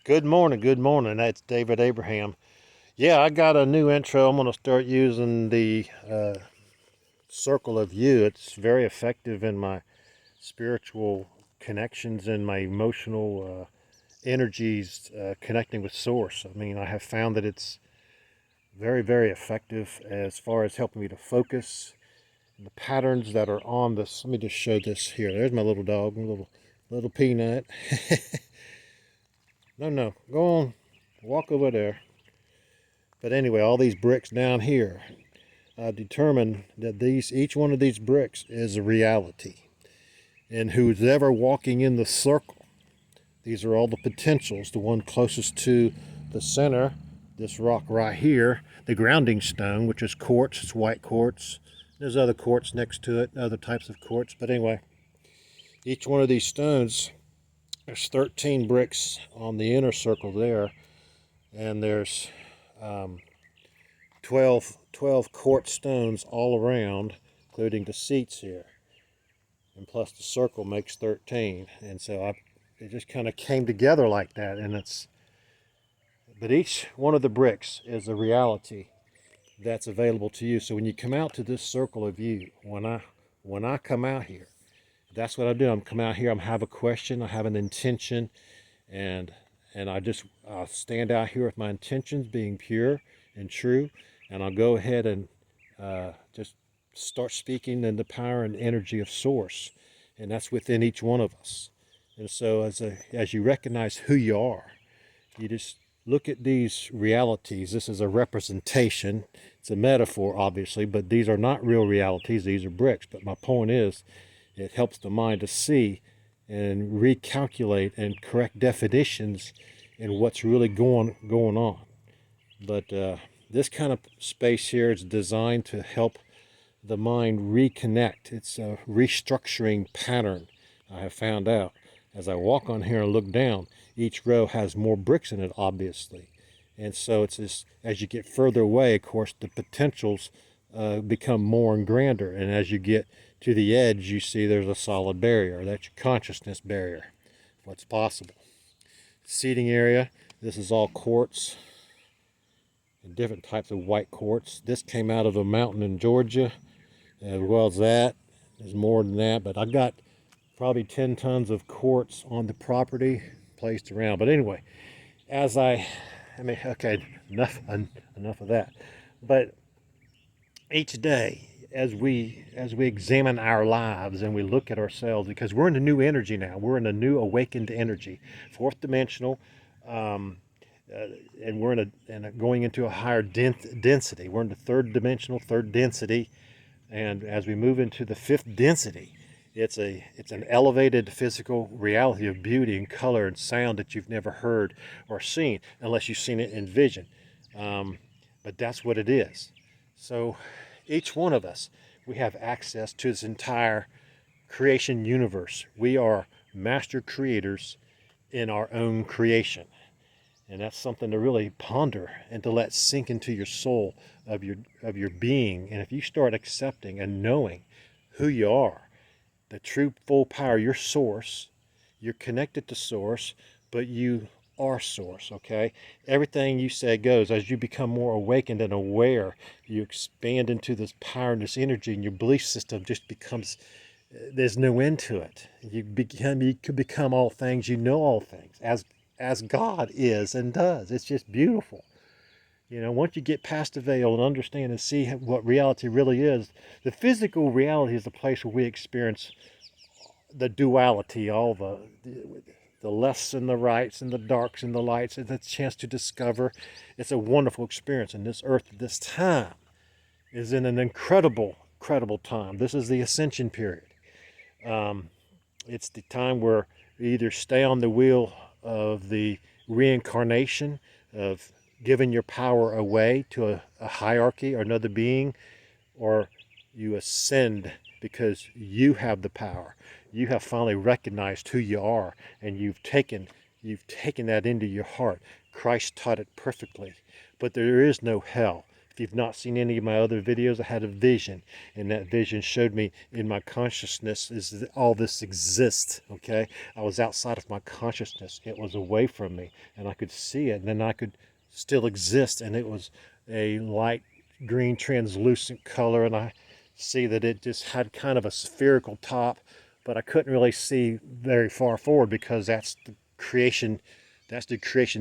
Good morning, good morning. That's David Abraham. Yeah, I got a new intro. I'm going to start using the circle of you. It's very effective in my spiritual connections and my emotional energies connecting with Source. I mean, I have found that it's very, very effective as far as helping me to focus. The patterns that are on this. Let me just show this here. There's my little dog, my little peanut. No, go on, walk over there. But anyway, all these bricks down here, I determined that each one of these bricks is a reality. And who's ever walking in the circle, these are all the potentials. The one closest to the center, this rock right here, the grounding stone, which is quartz, it's white quartz. There's other quartz next to it, other types of quartz. But anyway, each one of these stones, there's 13 bricks on the inner circle there, and there's um, 12 quartz stones all around, including the seats here. And plus the circle makes 13. And so it just kind of came together like that. But each one of the bricks is a reality that's available to you. So when you come out to this circle of you, when I come out here, that's what I do. I'm come out here, I have a question, I have an intention, and I'll stand out here with my intentions being pure and true, and I'll go ahead and just start speaking in the power and energy of Source, and that's within each one of us. And so as you recognize who you are, you just look at these realities. This is a representation. It's a metaphor, obviously, but these are not real realities. These are bricks. But my point is, it helps the mind to see and recalculate and correct definitions in what's really going on. But this kind of space here is designed to help the mind reconnect. It's a restructuring pattern, I have found out. As I walk on here and look down, each row has more bricks in it, obviously. And so it's as you get further away, of course, the potentials become more and grander. And as you get to the edge, you see there's a solid barrier. That's your consciousness barrier, what's possible. Seating area, this is all quartz and different types of white quartz. This came out of a mountain in Georgia, as well as that. There's more than that, but I got probably 10 tons of quartz on the property placed around. But anyway, okay, enough of that. But each day, as we examine our lives and we look at ourselves, because we're in a new energy now, we're in a new awakened energy, fourth dimensional, and we're going into a higher density. We're in the third dimensional, third density, and as we move into the fifth density, it's an elevated physical reality of beauty and color and sound that you've never heard or seen, unless you've seen it in vision. But that's what it is. So each one of us, we have access to this entire creation universe. We are master creators in our own creation. And that's something to really ponder and to let sink into your soul of your being. And if you start accepting and knowing who you are, the true full power, your source, you're connected to Source, but you are Source, okay? Everything you say goes. As you become more awakened and aware, you expand into this power and this energy, and your belief system just becomes, there's no end to it. You could become all things, you know all things, as God is and does. It's just beautiful. You know, once you get past the veil and understand and see what reality really is, the physical reality is the place where we experience the duality, all the lefts and the rights and the darks and the lights, and the chance to discover. It's a wonderful experience. And this earth at this time is in an incredible time. This is the ascension period. It's the time where you either stay on the wheel of the reincarnation, of giving your power away to a hierarchy or another being, or you ascend because you have the power. You have finally recognized who you are, and you've taken that into your heart. Christ taught it perfectly. But there is no hell. If you've not seen any of my other videos, I had a vision, and that vision showed me in my consciousness is that all this exists, okay? I was outside of my consciousness. It was away from me, and I could see it, and then I could still exist, and it was a light green translucent color, and I see that it just had kind of a spherical top, but I couldn't really see very far forward because that's the creation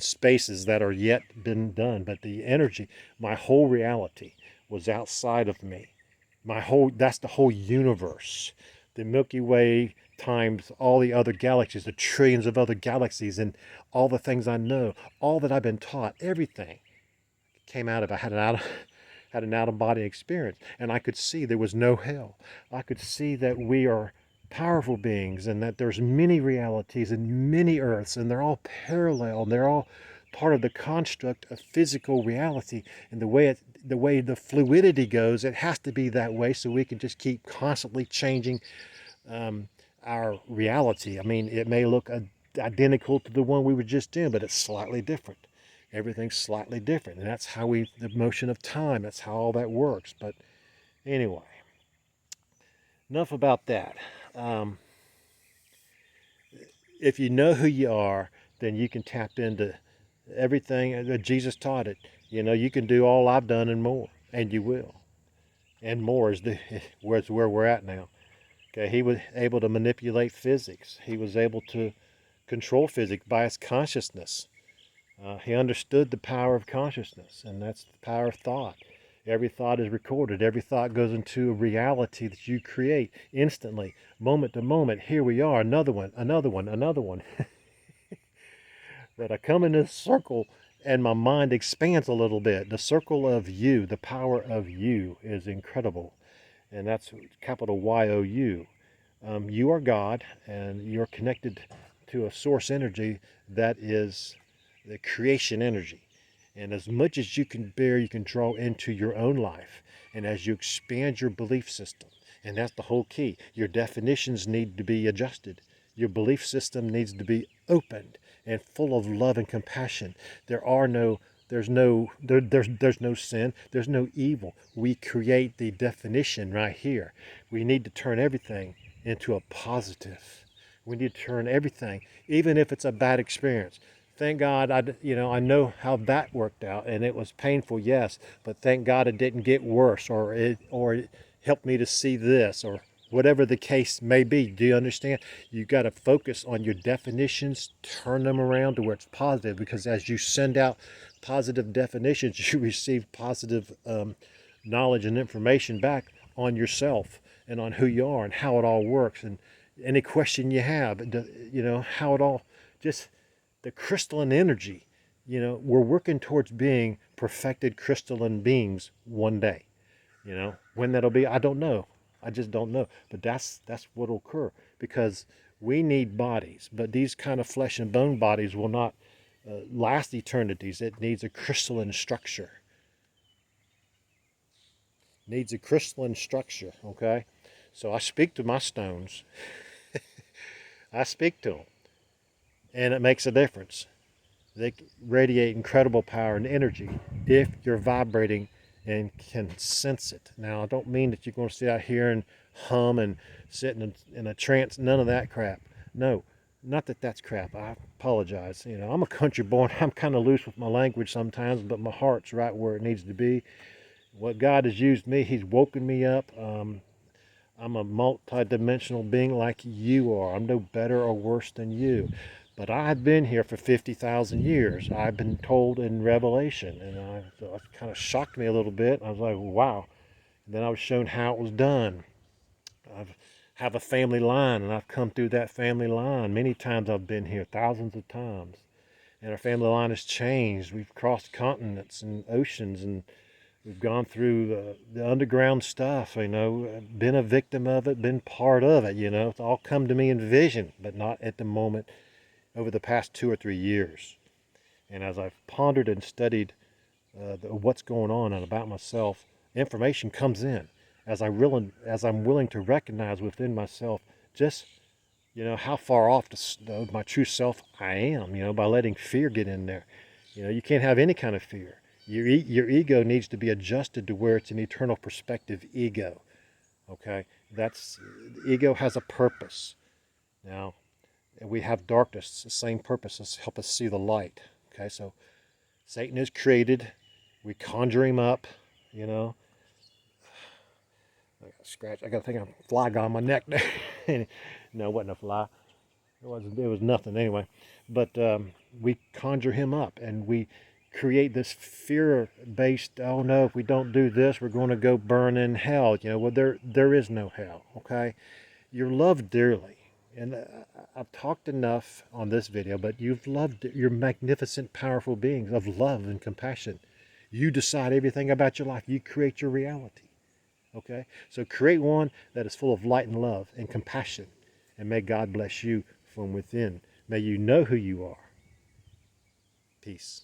spaces that are yet been done. But the energy, my whole reality was outside of me. That's the whole universe. The Milky Way times all the other galaxies, the trillions of other galaxies, and all the things I know, all that I've been taught, everything came out of, I had an out of body experience, and I could see there was no hell. I could see that we are powerful beings and that there's many realities and many earths, and they're all parallel, and they're all part of the construct of physical reality. And the way the fluidity goes, it has to be that way so we can just keep constantly changing our reality. I mean, it may look identical to the one we were just in, but it's slightly different. Everything's slightly different, and that's how the motion of time, that's how all that works. But anyway, enough about that. If you know who you are, then you can tap into everything that Jesus taught it. You know, you can do all I've done and more, and you will. And more is where we're at now. Okay, he was able to manipulate physics. He was able to control physics by his consciousness. He understood the power of consciousness, and that's the power of thought. Every thought is recorded. Every thought goes into a reality that you create instantly, moment to moment. Here we are, another one, another one, another one. That I come in this circle and my mind expands a little bit. The circle of you, the power of you is incredible. And that's capital Y-O-U. You are God, and you're connected to a source energy that is the creation energy. And as much as you can bear, you can draw into your own life. And as you expand your belief system, and that's the whole key, your definitions need to be adjusted. Your belief system needs to be opened and full of love and compassion. There's no sin, there's no evil. We create the definition right here. We need to turn everything into a positive. We need to turn everything, even if it's a bad experience. Thank God, I know how that worked out, and it was painful, yes. But thank God it didn't get worse, or it helped me to see this, or whatever the case may be. Do you understand? You got to focus on your definitions, turn them around to where it's positive, because as you send out positive definitions, you receive positive knowledge and information back on yourself and on who you are and how it all works, and any question you have, how it all just. The crystalline energy, we're working towards being perfected crystalline beings one day. When that'll be, I don't know. I just don't know. But that's what'll occur, because we need bodies, but these kind of flesh and bone bodies will not last eternities. It needs a crystalline structure. Needs a crystalline structure, okay? So I speak to my stones. I speak to them. And it makes a difference. They radiate incredible power and energy if you're vibrating and can sense it. Now, I don't mean that you're going to sit out here and hum and sit in a trance, none of that crap. No, not that that's crap. I apologize. I'm a country boy. I'm kind of loose with my language sometimes, but my heart's right where it needs to be. What God has used me, He's woken me up. I'm a multi-dimensional being like you are. I'm no better or worse than you. But I've been here for 50,000 years. I've been told in Revelation, and it kind of shocked me a little bit. I was like, wow. And then I was shown how it was done. I have a family line, and I've come through that family line. Many times I've been here, thousands of times. And our family line has changed. We've crossed continents and oceans, and we've gone through the underground stuff, been a victim of it, been part of it, It's all come to me in vision, but not at the moment, over the past 2 or 3 years. And as I've pondered and studied what's going on and about myself, information comes in as I'm willing to recognize within myself just, how far off my true self I am, by letting fear get in there. You can't have any kind of fear. Your ego needs to be adjusted to where it's an eternal perspective ego. Okay, that's ego has a purpose. Now we have darkness, the same purpose. Let's help us see the light. Okay, so Satan is created. We conjure him up. You know, I got a scratch. I got to think of a fly got on my neck there. No, it wasn't a fly. It wasn't. It was nothing anyway. But we conjure him up, and we create this fear-based. Oh no! If we don't do this, we're going to go burn in hell. You know, well there is no hell. Okay, you're loved dearly, and I've talked enough on this video. But you've loved. You're magnificent, powerful beings of love and compassion. You decide everything about your life. You create your reality. Okay, so create one that is full of light and love and compassion, and may God bless you from within. May you know who you are. Peace.